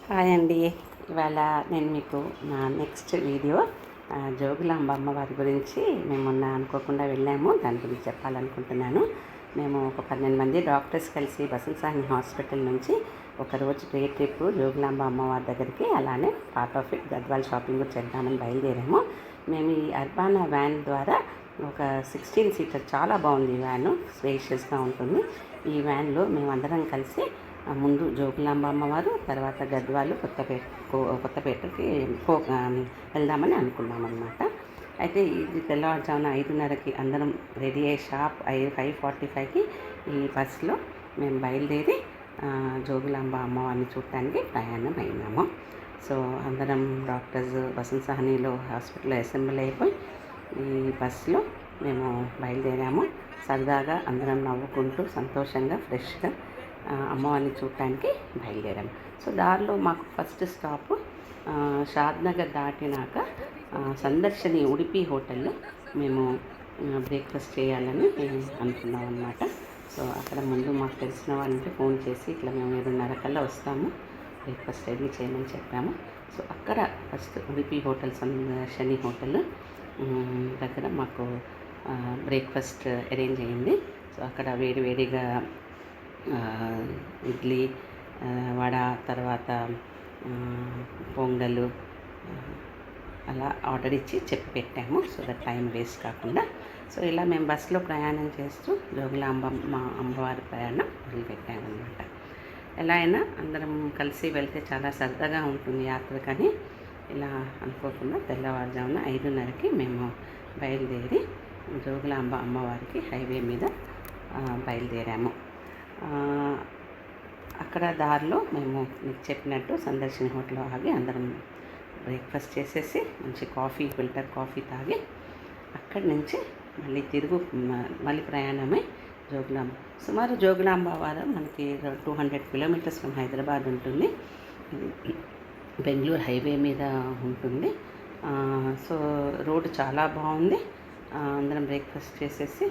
Hi అండి. ఇవాళ నేను మీకు నా నెక్స్ట్ వీడియో జోగులాంబ అమ్మవారి గురించి మేము మొన్న అనుకోకుండా వెళ్ళాము. దాని గురించి చెప్పాలనుకుంటున్నాను. మేము ఒక 12 మంది డాక్టర్స్ కలిసి బసవసాని హాస్పిటల్ నుంచి ఒకరోజు డే ట్రిప్ జోగులాంబ అమ్మవారి దగ్గరికి, అలానే part of it Gadwal shopping చేద్దామని బయలుదేరాము. మేము ఈ అర్బానా వ్యాన్ ద్వారా ఒక 16 సీటర్ చాలా బాగుంది. ఈ వ్యాను స్పేషియస్గా ఉంటుంది. ఈ వ్యాన్లో మేమందరం కలిసి ముందు జోగులాంబ అమ్మవారు, తర్వాత గద్వాలు, కొత్తపేటకి వెళ్దామని అనుకున్నాం అన్నమాట. అయితే ఇది తెల్లవారుజామున 5:30కి అందరం రెడీ అయ్యి షార్ప్ 5:45కి ఈ బస్సులో మేము బయలుదేరి జోగులాంబ అమ్మవారిని చూడటానికి ప్రయాణం అయినాము. సో అందరం డాక్టర్స్ బసవసానిలో హాస్పిటల్లో అసెంబ్లీ అయిపోయి ఈ బస్సులో మేము బయలుదేరాము. సరదాగా అందరం నవ్వుకుంటూ సంతోషంగా ఫ్రెష్గా అమ్మవారిని చూడటానికి బయలుదేరాము. సో దారిలో మాకు ఫస్ట్ స్టాప్ షాద్నగర్ దాటినాక సందర్శని ఉడిపి హోటల్లో మేము బ్రేక్ఫాస్ట్ చేయాలని అనుకున్నాం అన్నమాట. సో అక్కడ ముందు మాకు తెలిసిన వాళ్ళంటే ఫోన్ చేసి ఇట్లా మేము 7:30 కల్లా వస్తాము, బ్రేక్ఫాస్ట్ రెడీ చేయమని చెప్పాము. సో అక్కడ ఫస్ట్ ఉడిపి హోటల్, సందర్శని హోటల్ దగ్గర మాకు బ్రేక్ఫాస్ట్ అరేంజ్ అయ్యింది. సో అక్కడ వేడివేడిగా ఇడ్లీ, వడ, తర్వాత పొంగలు అలా ఆర్డర్ ఇచ్చి చెప్పి పెట్టాము. సో దట్ టైం వేస్ట్ కాకుండా. సో ఇలా మేము బస్సులో ప్రయాణం చేస్తూ జోగులాంబ అమ్మవారి ప్రయాణం మొదలుపెట్టామన్నమాట. ఎలా అయినా అందరం కలిసి వెళ్తే చాలా సరదాగా ఉంటుంది యాత్ర. కానీ ఇలా అనుకోకుండా తెల్లవారుజామున 5:30కి మేము బయలుదేరి జోగులాంబ అమ్మవారికి హైవే మీద బయలుదేరాము. అక్కడ దారిలో మేము మీకు చెప్పినట్టు సందర్శన హోటల్లో ఆగి అందరం బ్రేక్ఫాస్ట్ చేసేసి మంచి కాఫీ, ఫిల్టర్ కాఫీ తాగి అక్కడి నుంచి మళ్ళీ ప్రయాణమై జోగులాంబ. సుమారు జోగులాంబ వారు మనకి 200 కిలోమీటర్స్ ఫ్రమ్ హైదరాబాద్ ఉంటుంది. బెంగళూరు హైవే మీద ఉంటుంది. సో రోడ్డు చాలా బాగుంది. అందరం బ్రేక్ఫాస్ట్ చేసేసి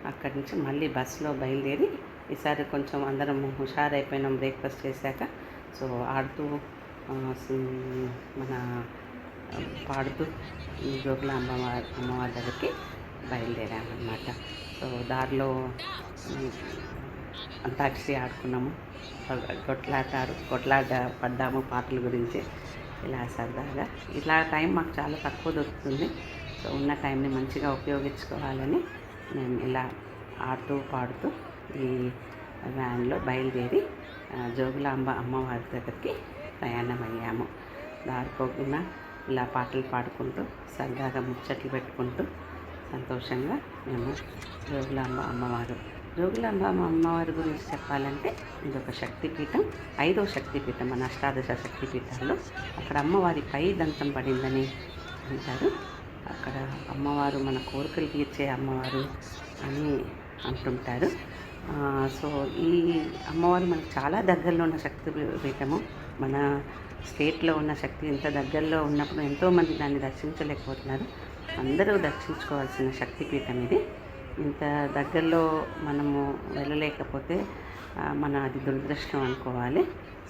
అక్కడి నుంచి మళ్ళీ బస్సులో బయలుదేరి, ఈసారి కొంచెం అందరం హుషారైపోయినాం బ్రేక్ఫాస్ట్ చేశాక. సో ఆడుతూ మన పాడుతూ జోగులాంబ అమ్మవారి దగ్గరికి బయలుదేరామన్నమాట. సో దారిలో అంతాక్షరి ఆడుకున్నాము, కొట్లాట పడ్డాము పాటల గురించి. ఇలా సరదాగా ఇలా టైం మాకు చాలా తక్కువ దొరుకుతుంది. సో ఉన్న టైంని మంచిగా ఉపయోగించుకోవాలని మేము ఇలా ఆడుతూ పాడుతూ ఈ వ్యాన్లో బయలుదేరి జోగులాంబ అమ్మవారి దగ్గరికి ప్రయాణం అయ్యాము. దారిపోకుండా ఇలా పాటలు పాడుకుంటూ సరదాగా ముచ్చట్లు పెట్టుకుంటూ సంతోషంగా మేము జోగులాంబ అమ్మవారి గురించి చెప్పాలంటే ఇది ఒక శక్తిపీఠం, 5వ శక్తిపీఠం మన అష్టాదశ శక్తిపీఠాల్లో. అక్కడ అమ్మవారి పై దంతం పడిందని అంటారు. అక్కడ అమ్మవారు మన కోరికలు తీర్చే అమ్మవారు అని అంటుంటారు. సో ఈ అమ్మవారు మనకు చాలా దగ్గరలో ఉన్న శక్తి పీఠము. మన స్టేట్లో ఉన్న శక్తి ఇంత దగ్గరలో ఉన్నప్పుడు ఎంతోమంది దాన్ని దర్శించలేకపోతున్నారు. అందరూ దర్శించుకోవాల్సిన శక్తిపీఠం ఇది. ఇంత దగ్గరలో మనము వెళ్ళలేకపోతే అది దురదృష్టం అనుకోవాలి.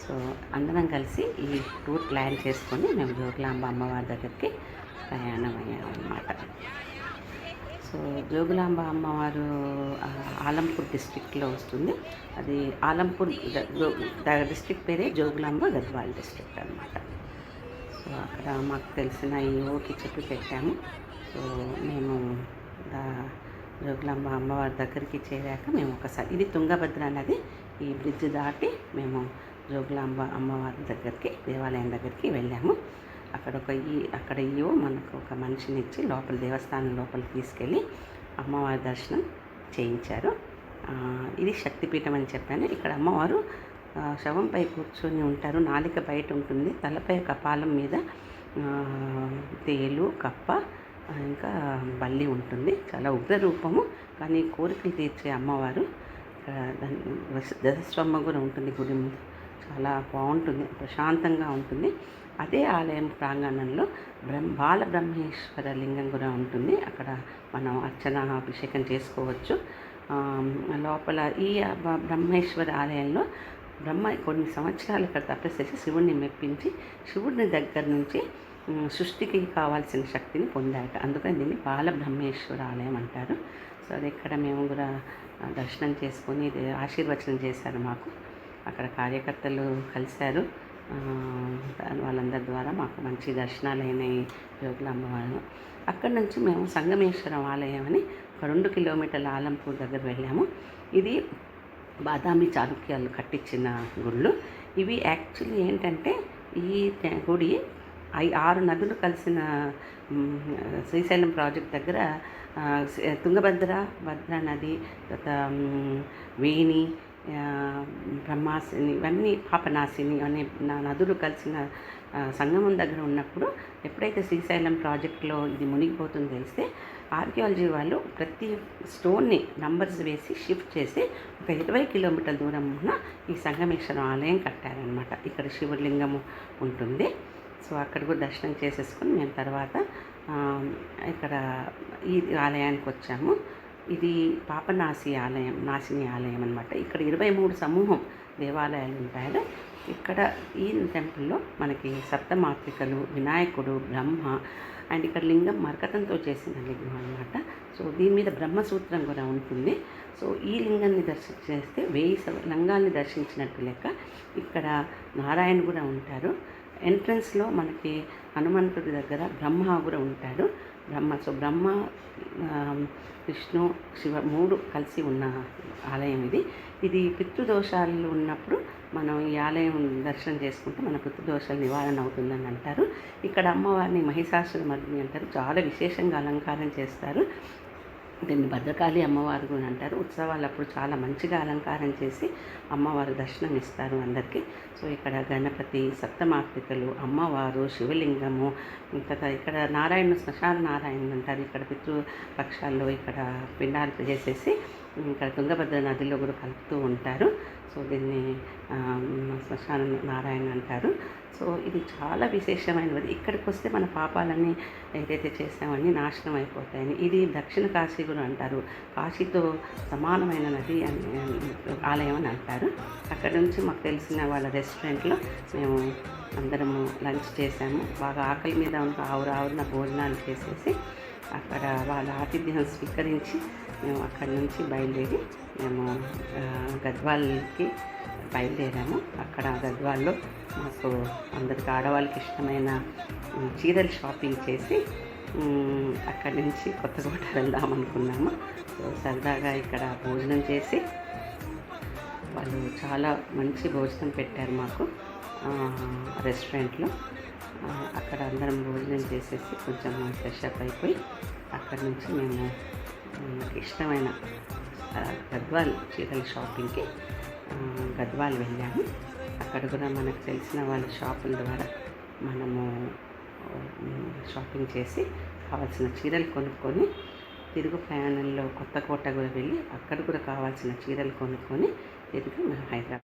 సో అందరం కలిసి ఈ టూర్ ప్లాన్ చేసుకొని మేము జోగులాంబ అమ్మవారి దగ్గరికి ప్రయాణం అయ్యామన్నమాట. సో జోగులాంబ అమ్మవారు ఆలంపూర్ డిస్ట్రిక్ట్లో వస్తుంది. అది ఆలంపూర్ డిస్ట్రిక్ట్ పేరే జోగులాంబ గద్వాల్ డిస్ట్రిక్ట్ అన్నమాట. సో అక్కడ మాకు తెలిసిన ఈఓకి చెప్పి పెట్టాము. సో మేము జోగులాంబ అమ్మవారి దగ్గరికి చేరాక మేము ఒకసారి, ఇది తుంగభద్ర నది, ఈ బ్రిడ్జ్ దాటి మేము జోగులాంబ అమ్మవారి దగ్గరికి, దేవాలయం దగ్గరికి వెళ్ళాము. అక్కడ ఈవో మనకు ఒక మనిషిని ఇచ్చి దేవస్థానం లోపలికి తీసుకెళ్ళి అమ్మవారి దర్శనం చేయించారు. ఇది శక్తిపీఠం అని చెప్పాను. ఇక్కడ అమ్మవారు శవంపై కూర్చొని ఉంటారు. నాలిక బయట ఉంటుంది. తలపై కపాలం మీద తేలు, కప్ప, ఇంకా బల్లి ఉంటుంది. చాలా ఉగ్ర రూపము, కానీ కోరికలు తీర్చే అమ్మవారు. ధ్వజస్తంభం కూడా ఉంటుంది గుడి ముందు. చాలా బాగుంటుంది, ప్రశాంతంగా ఉంటుంది. అదే ఆలయం ప్రాంగణంలో బాలబ్రహ్మేశ్వర లింగం కూడా ఉంటుంది. అక్కడ మనం అర్చన, అభిషేకం చేసుకోవచ్చు. లోపల ఈ బ్రహ్మేశ్వర ఆలయంలో బ్రహ్మ కొన్ని సంవత్సరాలు ఇక్కడ తపస్సు చేసి శివుడిని మెప్పించి శివుడిని దగ్గర నుంచి సృష్టికి కావాల్సిన శక్తిని పొందాట. అందుకని దీన్ని బాలబ్రహ్మేశ్వర ఆలయం అంటారు. సో అది ఇక్కడ మేము కూడా దర్శనం చేసుకొని ఆశీర్వచనం చేశారు మాకు. అక్కడ కార్యకర్తలు కలిశారు. వాళ్ళందరి ద్వారా మాకు మంచి దర్శనాలు అయినాయి జోగులాంబ వాళ్ళు. అక్కడి నుంచి మేము సంగమేశ్వరం ఆలయం అని ఒక 2 కిలోమీటర్ల ఆలంపూర్ దగ్గర వెళ్ళాము. ఇది బాదామి చాళుక్యాలు కట్టించిన గుళ్ళు. ఇవి యాక్చువల్లీ ఏంటంటే ఈ గుడి 6 నదులు కలిసిన శ్రీశైలం ప్రాజెక్ట్ దగ్గర తుంగభద్ర, భద్ర నది, తర్వాత వేణి, బ్రహ్మాసిని, ఇవన్నీ పాపనాశిని అనే నదులు కలిసిన సంగమం దగ్గర ఉన్నప్పుడు ఎప్పుడైతే శ్రీశైలం ప్రాజెక్టులో ఇది మునిగిపోతుందో తెలిస్తే ఆర్కియాలజీ వాళ్ళు ప్రతి స్టోన్ని నంబర్స్ వేసి షిఫ్ట్ చేసి ఒక 20 కిలోమీటర్ల దూరం ఉన్న ఈ సంగమేశ్వరం ఆలయం కట్టారనమాట. ఇక్కడ శివలింగము ఉంటుంది. సో అక్కడ కూడా దర్శనం చేసేసుకొని మేము తర్వాత ఇక్కడ ఈ ఆలయానికి వచ్చాము. ఇది పాపనాశి ఆలయం, నాశిని ఆలయం అనమాట. ఇక్కడ 23 సమూహం దేవాలయాలు ఉంటాయి. ఇక్కడ ఈ టెంపుల్లో మనకి సప్తమాతృకలు, వినాయకుడు, బ్రహ్మ అండ్ ఇక్కడ లింగం మరకతంతో చేసిన లింగం అనమాట. సో దీని మీద బ్రహ్మసూత్రం కూడా ఉంటుంది. సో ఈ లింగాన్ని చేస్తే 1000 లింగాల్ని దర్శించినట్టు లెక్క. ఇక్కడ నారాయణ కూడా ఉంటారు. ఎంట్రన్స్లో మనకి హనుమంతుడి దగ్గర బ్రహ్మ కూడా ఉంటాడు. సో బ్రహ్మ, విష్ణు, శివ 3 కలిసి ఉన్న ఆలయం ఇది. ఇది పితృదోషాలు ఉన్నప్పుడు మనం ఈ ఆలయం దర్శనం చేసుకుంటే మన పితృదోషాలు నివారణ అవుతుందని అంటారు. ఇక్కడ అమ్మవారిని మహిషాసురమర్దిని అంటారు. చాలా విశేషంగా అలంకారం చేస్తారు. దీన్ని భద్రకాళి అమ్మవారు కూడా అంటారు. ఉత్సవాలప్పుడు చాలా మంచిగా అలంకారం చేసి అమ్మవారు దర్శనం ఇస్తారు అందరికీ. సో ఇక్కడ గణపతి, సప్తమాతృకలు, అమ్మవారు, శివలింగము, ఇంకా ఇక్కడ నారాయణ శ్మశాన నారాయణ అంటారు. ఇక్కడ పితృపక్షాల్లో ఇక్కడ పిండాలు చేసేసి ఇక్కడ తుంగభద్ర నదిలో కూడా కలుపుతూ ఉంటారు. సో దీన్ని శ్మశాన నారాయణ అంటారు. సో ఇది చాలా విశేషమైనది. ఇక్కడికి వస్తే మన పాపాలన్నీ ఏదైతే చేసామని నాశనం అయిపోతాయని. ఇది దక్షిణ కాశీ కూడా అంటారు. కాశీతో సమానమైన నది ఆలయం అని అంటారు. అక్కడ నుంచి మాకు తెలిసిన వాళ్ళ రెస్టారెంట్లో మేము అందరము లంచ్ చేసాము. బాగా ఆకలి మీద ఉన్న ఆవురావున భోజనాలు చేసేసి అక్కడ వాళ్ళ ఆతిథ్యం స్వీకరించి మేము అక్కడి నుంచి బయలుదేరి మేము గద్వాల్కి బయలుదేరాము. అక్కడ గద్వాల్లో మాకు అందరికి ఆడవాళ్ళకి ఇష్టమైన చీరలు షాపింగ్ చేసి అక్కడి నుంచి కొత్తకోట వెళ్దాం అనుకున్నాము. సో సరదాగా ఇక్కడ భోజనం చేసి వాళ్ళు చాలా మంచి భోజనం పెట్టారు మాకు రెస్టారెంట్లో. అక్కడ అందరం భోజనం చేసేసి కొంచెం ఫ్రెష్ అప్ అయిపోయి అక్కడి నుంచి మేము ఇష్టమైన గద్వాల్ చీరల షాపింగ్కి గద్వాల్ వెళ్ళాము. అక్కడ కూడా మనకు తెలిసిన వాళ్ళ షాపుల ద్వారా మనము షాపింగ్ చేసి కావాల్సిన చీరలు కొనుక్కొని తిరుగు ప్రయాణంలో కొత్తకోట కూడా వెళ్ళి అక్కడ కూడా కావాల్సిన చీరలు కొనుక్కొని తిరిగి మేము హైదరాబాద్